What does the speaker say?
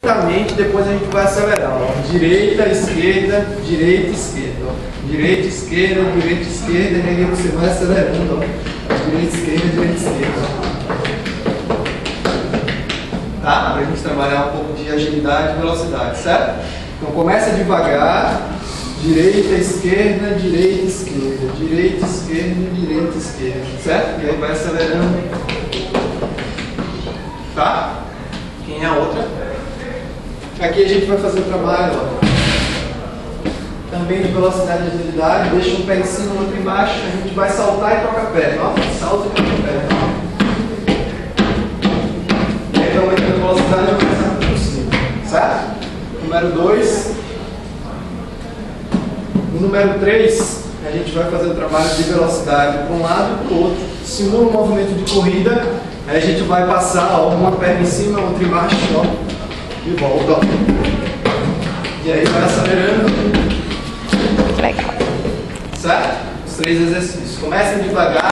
Depois a gente vai acelerar, ó. Direita, esquerda, direita, esquerda, ó. Direita, esquerda, e aí você vai acelerando, ó. Direita, esquerda, ó. Tá? Pra gente trabalhar um pouco de agilidade e velocidade, certo? Então começa devagar, direita, esquerda, direita, esquerda, direita, esquerda, certo? E aí vai acelerando. Tá? Quem é a outra? Aqui a gente vai fazer o trabalho, ó, também de velocidade e agilidade. Deixa um pé em cima, outro embaixo. A gente vai saltar e troca pé, ó. Salta e troca pé. E aí vai aumentando a velocidade o mais rápido possível, certo? Número 2. No número 3, a gente vai fazer o trabalho de velocidade para um lado e para o outro. Simula um movimento de corrida. Aí a gente vai passar, ó, uma perna em cima, outra embaixo, ó. E volta, ó. E aí vai acelerando. Legal. Certo? Os 3 exercícios. Comecem devagar.